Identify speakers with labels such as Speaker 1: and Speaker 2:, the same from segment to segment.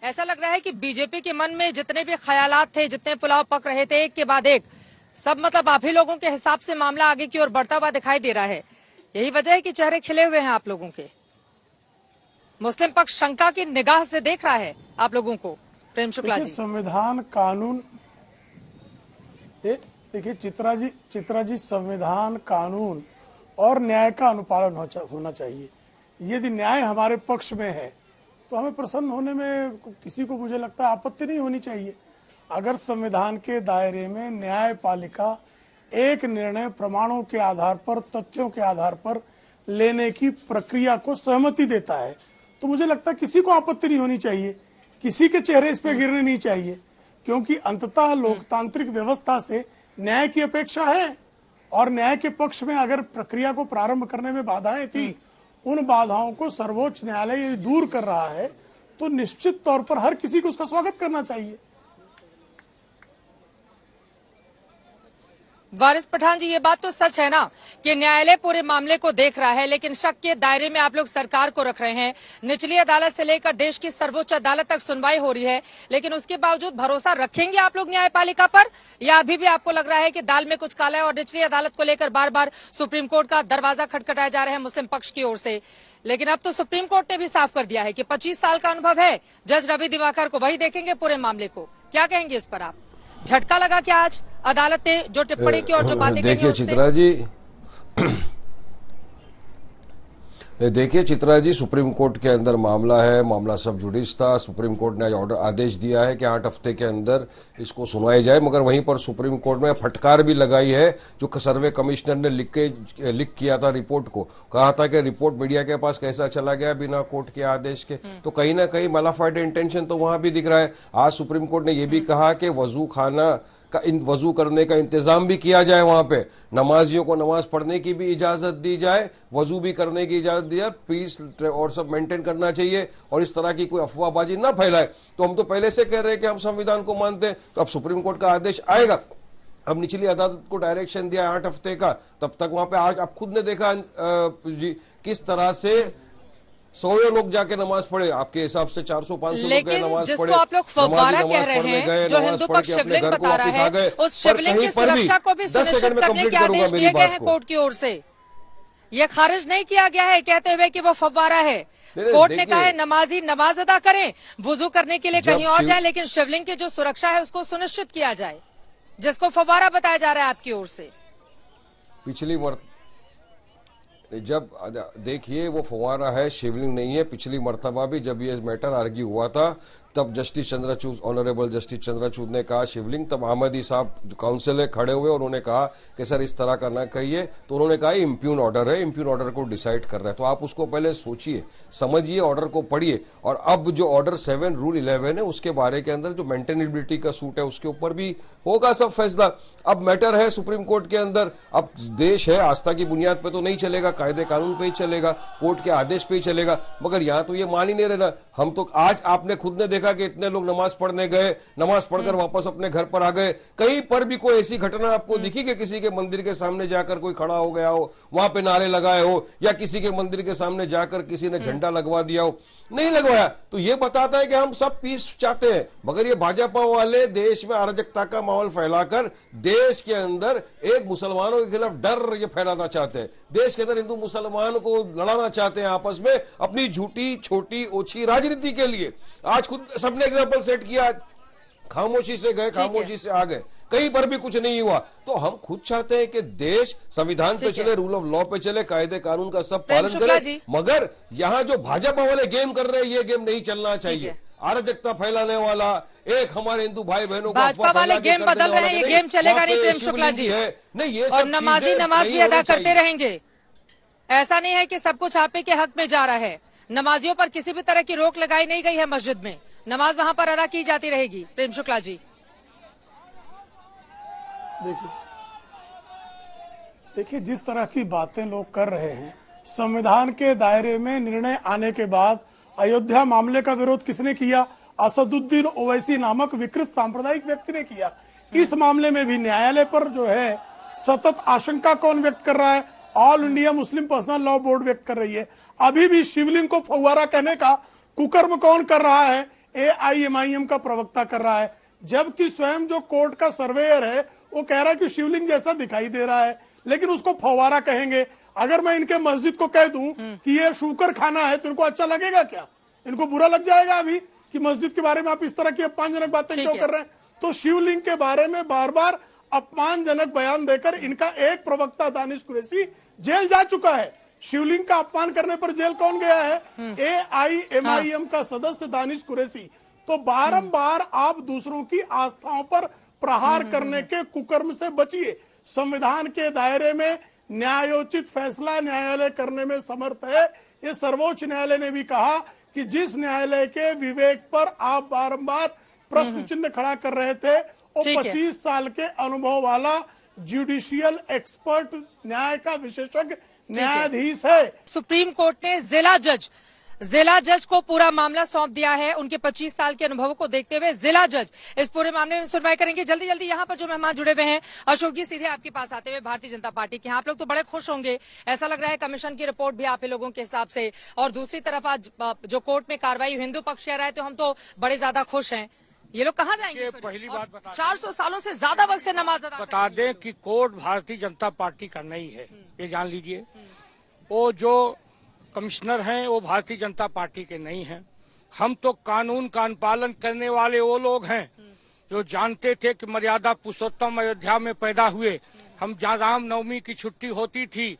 Speaker 1: ऐसा लग रहा है कि बीजेपी के मन में जितने भी ख्यालात थे, जितने पुलाव पक रहे थे, एक के बाद एक सब मतलब आप ही लोगों के हिसाब से मामला आगे की ओर बढ़ता हुआ दिखाई दे रहा है। यही वजह है कि चेहरे खिले हुए हैं आप लोगों के। मुस्लिम पक्ष शंका की निगाह से देख रहा है आप लोगों को। प्रेम शुक्ला जी,
Speaker 2: संविधान कानून, देखिए चित्रा जी संविधान कानून और न्याय का अनुपालन होना चाहिए। यदि न्याय हमारे पक्ष में है तो हमें प्रसन्न होने में किसी को मुझे लगता है आपत्ति नहीं होनी चाहिए। अगर संविधान के दायरे में न्यायपालिका एक निर्णय प्रमाणों के आधार पर, तथ्यों के आधार पर लेने की प्रक्रिया को सहमति देता है तो मुझे लगता है किसी को आपत्ति नहीं होनी चाहिए, किसी के चेहरे इस पे गिरने नहीं चाहिए, क्योंकि अंततः लोकतांत्रिक व्यवस्था से न्याय की अपेक्षा है और न्याय के पक्ष में अगर प्रक्रिया को प्रारंभ करने में बाधाएं थी, उन बाधाओं को सर्वोच्च न्यायालय यदि दूर कर रहा है तो निश्चित तौर पर हर किसी को उसका स्वागत करना चाहिए।
Speaker 1: वारिस पठान जी, ये बात तो सच है ना कि न्यायालय पूरे मामले को देख रहा है, लेकिन शक के दायरे में आप लोग सरकार को रख रहे हैं। निचली अदालत से लेकर देश की सर्वोच्च अदालत तक सुनवाई हो रही है, लेकिन उसके बावजूद भरोसा रखेंगे आप लोग न्यायपालिका पर, या अभी भी आपको लग रहा है कि दाल में कुछ काला है और निचली अदालत को लेकर बार बार सुप्रीम कोर्ट का दरवाजा खटखटाया जा रहा है मुस्लिम पक्ष की ओर से? लेकिन अब तो सुप्रीम कोर्ट ने भी साफ कर दिया है कि 25 साल का अनुभव है जज रवि दिवाकर को, वही देखेंगे पूरे मामले को। क्या कहेंगे इस पर आप? झटका लगा क्या आज अदालत ने जो टिप्पणी की और जो बातें कही?
Speaker 3: देखिए चित्रा जी, सुप्रीम कोर्ट के अंदर मामला है, मामला सब जुडिस था। सुप्रीम कोर्ट ने ऑर्डर आदेश दिया है कि 8 हफ्ते के अंदर इसको सुनवाई जाए, मगर वहीं पर सुप्रीम कोर्ट में फटकार भी लगाई है। जो सर्वे कमिश्नर ने लिख किया था रिपोर्ट को, कहा था कि रिपोर्ट मीडिया के पास कैसा चला गया बिना कोर्ट के आदेश के, तो कहीं ना कहीं मलाफाइड इंटेंशन तो वहां भी दिख रहा है। आज सुप्रीम कोर्ट ने यह भी कहा कि वजू खाना का वजू करने का इंतजाम भी किया जाए, वहां पे नमाजियों को नमाज पढ़ने की भी इजाजत दी जाए, वजू भी करने की इजाजत दी जाए, पीस और सब मेंटेन करना चाहिए और इस तरह की कोई अफवाहबाजी ना फैलाए। तो हम तो पहले से कह रहे हैं कि हम संविधान को मानते हैं, तो अब सुप्रीम कोर्ट का आदेश आएगा। अब निचली अदालत को डायरेक्शन दिया 8 हफ्ते का, तब तक वहां पे आज आप खुद ने देखा जी किस तरह से 100 लोग जाके नमाज पढ़े। आपके हिसाब से 400-500 लोग गए नमाज पढ़े।
Speaker 1: आप लोग फव्वारा कह रहे हैं, जो हिंदू पक्ष शिवलिंग बता रहा है, उस शिवलिंग की सुरक्षा को भी सुनिश्चित करने के आदेश दिए गए हैं कोर्ट की ओर से। ये खारिज नहीं किया गया है कहते हुए कि वो फव्वारा है। कोर्ट ने कहा है नमाजी नमाज अदा करें, वुजू करने के लिए कहीं और जाए, लेकिन शिवलिंग की जो सुरक्षा है उसको सुनिश्चित किया जाए, जिसको फव्वारा बताया जा रहा है आपकी ओर से।
Speaker 3: पिछली जब देखिए वो फव्वारा है, शिवलिंग नहीं है। पिछली मर्तबा भी जब ये मैटर आर्ग्यू हुआ था तब justice Chandrachud, honourable justice Chandrachud ने कहा शिवलिंग, तब अहमदी साहब जो काउंसिल है खड़े हुए और उन्होंने कहा कि सर इस तरह का ना कहिए, तो उन्होंने कहा इम्प्यून ऑर्डर है, इम्प्यून ऑर्डर को डिसाइड कर रहा है। तो आप उसको पहले सोचिए, समझिए, ऑर्डर को पढ़िए, और अब जो ऑर्डर 7 रूल 11 है उसके बारे के अंदर जो मेंटेनेबिलिटी का सूट है उसके ऊपर भी होगा सब फैसला। अब मैटर है सुप्रीम कोर्ट के अंदर, अब देश है, आस्था की बुनियाद पे तो नहीं चलेगा, कायदे कानून पे ही चलेगा, कोर्ट के आदेश पे ही चलेगा। मगर यहाँ तो ये मान ही नहीं रहना। हम तो आज आपने खुद ने देखा कि इतने लोग नमाज पढ़ने गए, नमाज पढ़कर वापस अपने घर पर आ गए। कहीं पर भी कोई ऐसी घटना आपको दिखी कि किसी के मंदिर के सामने जाकर कोई खड़ा हो गया हो, वहां पे नारे लगाए हो, या किसी के मंदिर के सामने जाकर किसी ने झंडा लगवा दिया हो? नहीं लगवाया। तो ये बताता है कि हम सब पीस चाहते हैं, मगर ये भाजपा वाले देश में अराजकता का माहौल फैलाकर देश के अंदर एक मुसलमानों के खिलाफ डर ये फैलाना चाहते हैं, देश के अंदर हिंदू मुसलमान को लड़ाना चाहते हैं आपस में अपनी झूठी छोटी ओछी राजनीति के लिए। आज खुद सबने एग्जाम्पल सेट किया, खामोशी से गए, खामोशी से आ गए, कहीं पर भी कुछ नहीं हुआ। तो हम खुद चाहते हैं कि देश संविधान पे चले, रूल ऑफ लॉ पे चले, कायदे कानून का सब पालन करे, मगर यहाँ जो भाजपा वाले गेम कर रहे हैं ये गेम नहीं चलना चाहिए। अराजकता फैलाने वाला, एक हमारे हिंदू भाई बहनों को
Speaker 1: भाजपा वाले गेम बदल रहे हैं, ये गेम चलेगा नहीं प्रेम शुक्ला जी।
Speaker 3: नहीं, ये
Speaker 1: और नमाजी नमाज भी अदा करते रहेंगे। ऐसा नहीं है कि सब कुछ आप ही के हक में जा रहा है। नमाजियों पर किसी भी तरह की रोक लगाई नहीं गई है, मस्जिद में नमाज वहां पर अदा की जाती रहेगी। प्रेम शुक्ला जी,
Speaker 2: देखिए जिस तरह की बातें लोग कर रहे हैं, संविधान के दायरे में निर्णय आने के बाद अयोध्या मामले का विरोध किसने किया? असदुद्दीन ओवैसी नामक विकृत सांप्रदायिक व्यक्ति ने किया। इस मामले में भी न्यायालय पर जो है सतत आशंका कौन व्यक्त कर रहा है? All India Muslim personal law board व्यक्त कर रही है। अभी भी शिवलिंग को फव्वारा कहने का कुकर्म कौन कर रहा है? AIMIM का प्रवक्ता कर रहा है, जबकि स्वयं जो कोर्ट का सर्वेयर है वो कह रहा है कि शिवलिंग जैसा दिखाई दे रहा है, लेकिन उसको फव्वारा कहेंगे। अगर मैं इनके मस्जिद को कह दूं कि ये शूकर खाना है तो इनको अच्छा लगेगा क्या? इनको बुरा लग जाएगा अभी कि मस्जिद के बारे में आप इस तरह की अपमानजनक बातें क्यों कर रहे हैं? तो शिवलिंग के बारे में बार बार अपमानजनक बयान देकर इनका एक प्रवक्ता दानिश कुरैशी जेल जा चुका है। शिवलिंग का अपमान करने पर जेल कौन गया है? AIMIM का सदस्य दानिश कुरैशी। तो बारंबार आप दूसरों की आस्थाओं पर प्रहार करने के कुकर्म से बचिए। संविधान के दायरे में न्यायोचित फैसला न्यायालय करने में समर्थ है। ये सर्वोच्च न्यायालय ने भी कहा कि जिस न्यायालय के विवेक पर आप बारंबार प्रश्न चिन्ह खड़ा कर रहे थे वो 25 साल के अनुभव वाला जुडिशियल एक्सपर्ट न्याय का विशेषज्ञ न्यायाधीश है।
Speaker 1: सुप्रीम कोर्ट ने जिला जज को पूरा मामला सौंप दिया है। उनके 25 साल के अनुभवों को देखते हुए जिला जज इस पूरे मामले में सुनवाई करेंगे। जल्दी जल्दी यहाँ पर जो मेहमान जुड़े हुए हैं, अशोक जी सीधे आपके पास आते हुए भारतीय जनता पार्टी के, आप लोग तो बड़े खुश होंगे, ऐसा लग रहा है कमीशन की रिपोर्ट भी आप लोगों के हिसाब से, और दूसरी तरफ आज जो कोर्ट में कार्रवाई हिंदू पक्ष कह रहा है तो हम तो बड़े ज्यादा खुश हैं। ये लोग कहाँ जाएंगे?
Speaker 4: पहली बात बता
Speaker 1: 400 सालों से ज्यादा वक्त से नमाज अदा
Speaker 4: बता दें कि कोर्ट भारतीय जनता पार्टी का नहीं है, ये जान लीजिए। वो जो कमिश्नर हैं वो भारतीय जनता पार्टी के नहीं हैं। हम तो कानून का पालन करने वाले वो लोग हैं जो जानते थे कि मर्यादा पुरुषोत्तम अयोध्या में पैदा हुए। हम जहाँ राम नवमी की छुट्टी होती थी,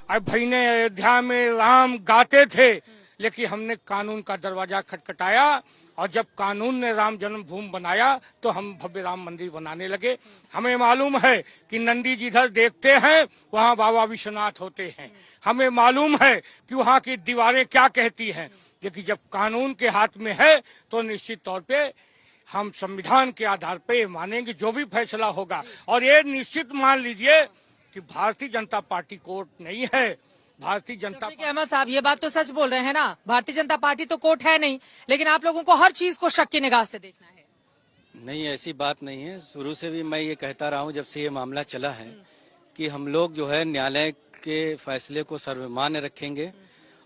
Speaker 4: अब भाई ने अयोध्या में राम गाते थे, लेकिन हमने कानून का दरवाजा खटखटाया और जब कानून ने राम जन्मभूमि बनाया तो हम भव्य राम मंदिर बनाने लगे। हमें मालूम है कि नंदी जिधर देखते हैं वहाँ बाबा विश्वनाथ होते हैं। हमें मालूम है कि वहाँ की दीवारें क्या कहती हैं, लेकिन जब कानून के हाथ में है तो निश्चित तौर पे हम संविधान के आधार पे मानेंगे जो भी फैसला होगा। और ये निश्चित मान लीजिए कि भारतीय जनता पार्टी कोर्ट नहीं है। भारतीय जनता
Speaker 1: अहमद साहब ये बात तो सच बोल रहे हैं ना, भारतीय जनता पार्टी तो कोर्ट है नहीं, लेकिन आप लोगों को हर चीज को शक की निगाह से देखना है।
Speaker 5: नहीं, ऐसी बात नहीं है। शुरू से भी मैं ये कहता रहा हूँ जब से ये मामला चला है कि हम लोग जो है न्यायालय के फैसले को सर्वमान्य रखेंगे,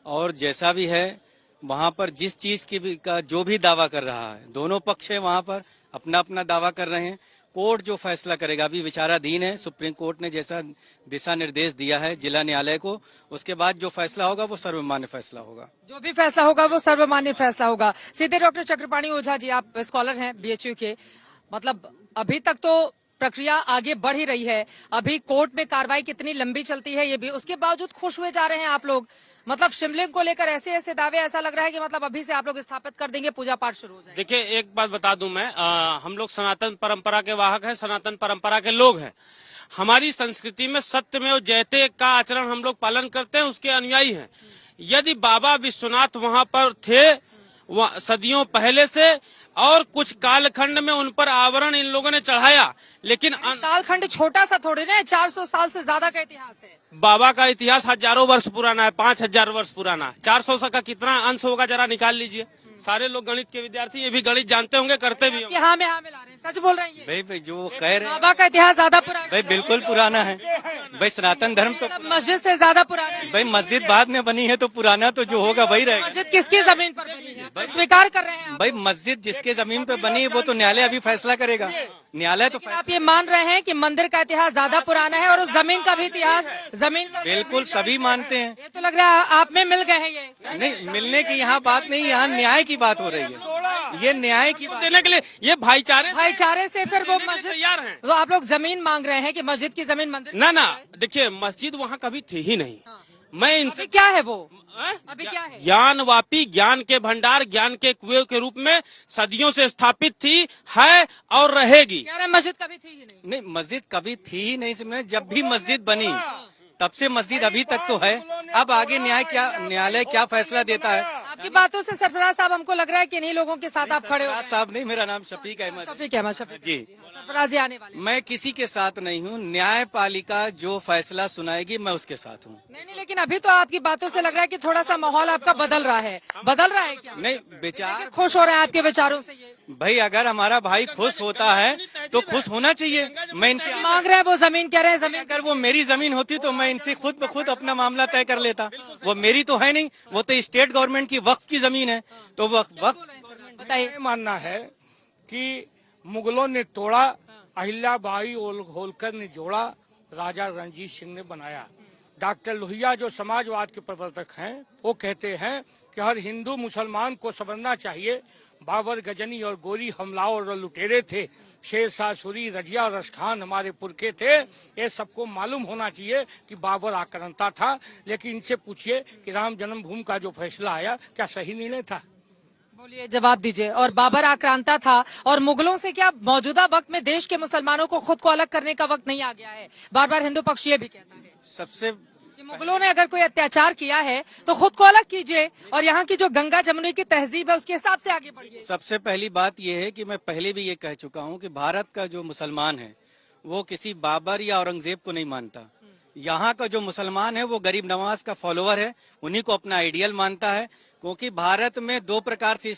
Speaker 5: और जैसा भी है वहाँ पर जिस चीज की भी का जो भी दावा कर रहा है, दोनों पक्ष है वहाँ पर अपना अपना दावा कर रहे हैं। कोर्ट जो फैसला करेगा, अभी विचाराधीन है। सुप्रीम कोर्ट ने जैसा दिशा निर्देश दिया है जिला न्यायालय को, उसके बाद जो फैसला होगा वो सर्वमान्य फैसला होगा।
Speaker 1: जो भी फैसला होगा वो सर्वमान्य फैसला होगा। सीधे डॉक्टर चक्रपाणी ओझा जी, आप स्कॉलर हैं BHU के, मतलब अभी तक तो प्रक्रिया आगे बढ़ ही रही है, अभी कोर्ट में कार्रवाई कितनी लंबी चलती है ये भी, उसके बावजूद खुश हुए जा रहे हैं आप लोग। मतलब शिवलिंग को लेकर ऐसे ऐसे दावे, ऐसा लग रहा है कि मतलब अभी से आप लोग स्थापित कर देंगे, पूजा पाठ शुरू हो जाएगा।
Speaker 6: देखिए एक बात बता दूं मैं, हम लोग सनातन परंपरा के वाहक हैं, सनातन परंपरा के लोग हैं। हमारी संस्कृति में सत्यमेव जयते का आचरण हम लोग पालन करते हैं, उसके अनुयायी हैं। यदि बाबा विश्वनाथ वहां पर थे सदियों पहले से, और कुछ कालखंड में उन पर आवरण इन लोगों ने चढ़ाया, लेकिन
Speaker 1: कालखंड छोटा सा थोड़ी ना है, 400 साल से ज्यादा का इतिहास है।
Speaker 6: बाबा का इतिहास हजारों वर्ष पुराना है, 5000 वर्ष पुराना। 400 का कितना अंश होगा जरा निकाल लीजिए। सारे लोग गणित के विद्यार्थी, ये भी गणित जानते होंगे, करते भी होंगे।
Speaker 1: हाँ मिला रहे हैं, सच बोल रहे हैं ये।
Speaker 5: भाई जो वो कह रहे
Speaker 1: बाबा का इतिहास ज्यादा पुराना,
Speaker 5: भाई बिल्कुल पुराना है। भाई सनातन धर्म तो
Speaker 1: मस्जिद से ज्यादा पुराना है।
Speaker 5: भाई मस्जिद बाद में बनी है तो पुराना तो जो होगा वही रहेगा।
Speaker 1: मस्जिद किसकी जमीन पर बनी है, स्वीकार कर रहे हैं आप?
Speaker 5: भाई मस्जिद जिसके जमीन पर बनी है वो तो न्यायालय अभी फैसला करेगा। न्यायालय तो
Speaker 1: आप ये मान रहे हैं कि मंदिर का इतिहास ज्यादा पुराना है और उस जमीन का भी इतिहास, जमीन का
Speaker 5: बिल्कुल सभी मानते हैं।
Speaker 1: ये तो लग रहा है आप में मिल गए हैं ये।
Speaker 5: नहीं, मिलने की यहाँ बात नहीं, यहाँ न्याय की बात हो रही है। ये न्याय की बात
Speaker 6: देने के लिए ये भाईचारे
Speaker 1: से फिर वो मस्जिद
Speaker 6: तैयार हैं।
Speaker 1: तो आप लोग जमीन मांग रहे हैं कि मस्जिद की जमीन मंदिर
Speaker 6: ना देखिए, मस्जिद वहाँ कभी थी ही नहीं। मैं इनसे
Speaker 1: क्या है वो अभी क्या है?
Speaker 6: ज्ञानवापी, ज्ञान के भंडार, ज्ञान के कुएं के रूप में सदियों से स्थापित थी, है और रहेगी।
Speaker 1: मस्जिद कभी थी ही नहीं।
Speaker 5: नहीं, मस्जिद कभी थी ही नहीं। समझे, जब भी मस्जिद बनी तब से मस्जिद अभी तक तो है। अब आगे न्यायालय क्या फैसला देता है।
Speaker 1: आपकी बातों से सरफराज साहब हमको लग रहा है कि इन्हीं लोगों के साथ आप खड़े हो।
Speaker 5: साहब नहीं, मेरा नाम शफीक अहमद।
Speaker 1: शफीक अहमद
Speaker 5: जी,
Speaker 1: सरफराज आने वाले।
Speaker 5: मैं किसी के साथ नहीं हूँ। न्यायपालिका जो फैसला सुनाएगी मैं उसके साथ हूँ।
Speaker 1: नहीं, लेकिन अभी तो आपकी बातों से लग रहा है कि थोड़ा सा माहौल आपका बदल रहा है क्या?
Speaker 5: नहीं, विचार
Speaker 1: खुश हो रहे हैं आपके विचारों से ये?
Speaker 5: भाई अगर हमारा भाई खुश होता है तो खुश होना चाहिए। मैं इनके
Speaker 1: मांग रहे हैं, वो जमीन कह रहे हैं जमीन।
Speaker 5: अगर वो मेरी जमीन होती तो मैं इनसे खुद ब खुद अपना मामला तय कर लेता। वो मेरी तो है नहीं, वो तो स्टेट गवर्नमेंट की वक्फ की जमीन है। तो वक्फ
Speaker 1: बताइए।
Speaker 4: मेरा मानना है कि मुगलों ने तोड़ा, अहिल्याबाई होलकर ने जोड़ा, राजा रणजीत सिंह ने बनाया। डॉक्टर लोहिया जो समाजवाद के प्रवर्तक हैं वो कहते हैं कि हर हिंदू मुसलमान को समझना चाहिए बाबर, गजनी और गोरी हमलावर और लुटेरे थे, शेरशाह सूरी, रजिया और रसखान हमारे पुरखे थे। ये सबको मालूम होना चाहिए कि बाबर आक्रांता था, लेकिन इनसे पूछिए कि राम जन्मभूमि का जो फैसला आया क्या सही निर्णय था?
Speaker 1: बोलिए, जवाब दीजिए। और बाबर आक्रांता था और मुगलों से क्या मौजूदा वक्त में देश के मुसलमानों को खुद को अलग करने का वक्त नहीं आ गया है? बार बार हिंदू पक्ष ये भी कहता है
Speaker 5: सबसे
Speaker 1: कि मुगलों ने अगर कोई अत्याचार किया है तो खुद को अलग कीजिए और यहाँ की जो गंगा जमुनी की तहजीब है उसके हिसाब से आगे बढ़िए।
Speaker 5: सबसे पहली बात यह है कि मैं पहले भी ये कह चुका हूं कि भारत का जो मुसलमान है वो किसी बाबर या औरंगजेब को नहीं मानता। यहाँ का जो मुसलमान है वो गरीब नवाज का फॉलोअर है, उन्हीं को अपना आइडियल मानता है। क्योंकि भारत में दो प्रकार से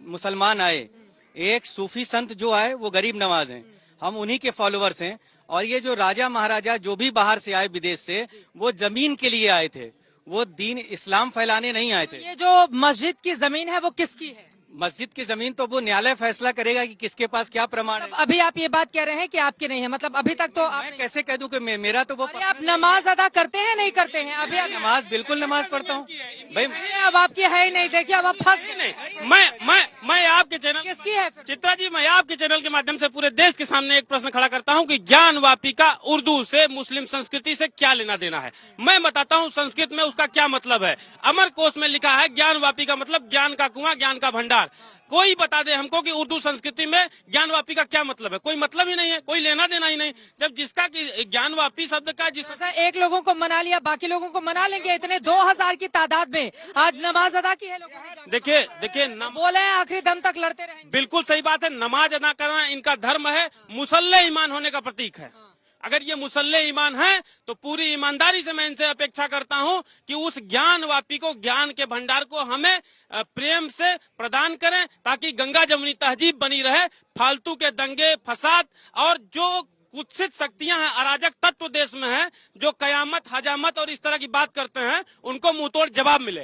Speaker 5: मुसलमान आए, एक सूफी संत जो आए वो गरीब नवाज हैं, हम उन्हीं के फॉलोअर्स हैं। और ये जो राजा महाराजा जो भी बाहर से आए विदेश से, वो जमीन के लिए आए थे, वो दीन इस्लाम फैलाने नहीं आए थे।
Speaker 1: ये जो मस्जिद की जमीन है वो किसकी है?
Speaker 5: मस्जिद की जमीन तो वो न्यायालय फैसला करेगा कि किसके पास क्या प्रमाण है।
Speaker 1: अभी आप ये बात कह रहे हैं कि आपकी नहीं है, मतलब अभी तक तो आप
Speaker 5: मैं कैसे कह दूं कि मेरा तो वो
Speaker 1: अरे आप नमाज अदा करते हैं नहीं करते हैं? अभी आप
Speaker 5: नमाज बिल्कुल नमाज पढ़ता हूँ भाई।
Speaker 1: अब आपकी है ही नहीं, देखिए अब आप फंस गए।
Speaker 6: नहीं, मैं आपके चैनल
Speaker 1: किसकी है फिर?
Speaker 6: चित्रा जी, मैं आपके चैनल के माध्यम से पूरे देश के सामने एक प्रश्न खड़ा करता हूं कि ज्ञान वापिका उर्दू से मुस्लिम संस्कृति से क्या लेना देना है? मैं बताता हूं संस्कृत में उसका क्या मतलब है। अमर कोश में लिखा है ज्ञान वापिका मतलब ज्ञान का कुआं, ज्ञान का भंडार। कोई बता दे हमको कि उर्दू संस्कृति में ज्ञानवापी का क्या मतलब है? कोई मतलब ही नहीं है, कोई लेना देना ही नहीं। जब जिसका कि ज्ञानवापी शब्द का
Speaker 1: एक लोगों को मना लिया, बाकी लोगों को मना लेंगे? इतने 2000 की तादाद में आज नमाज अदा की है लोगों ने।
Speaker 6: देखिए
Speaker 1: बोले हैं आखिरी दम तक लड़ते रहेंगे।
Speaker 6: बिल्कुल सही बात है, नमाज अदा करना इनका धर्म है, मुसल्ले ईमान होने का प्रतीक है। अगर ये मुसल्ले ईमान है तो पूरी ईमानदारी से मैं इनसे अपेक्षा करता हूं कि उस ज्ञान वापी को, ज्ञान के भंडार को हमें प्रेम से प्रदान करें ताकि गंगा जमुनी तहजीब बनी रहे। फालतू के दंगे फसाद और जो कुत्सित शक्तियां हैं, अराजक तत्व देश में हैं, जो कयामत, हजामत और इस तरह की बात करते हैं, उनको मुंहतोड़ जवाब मिले।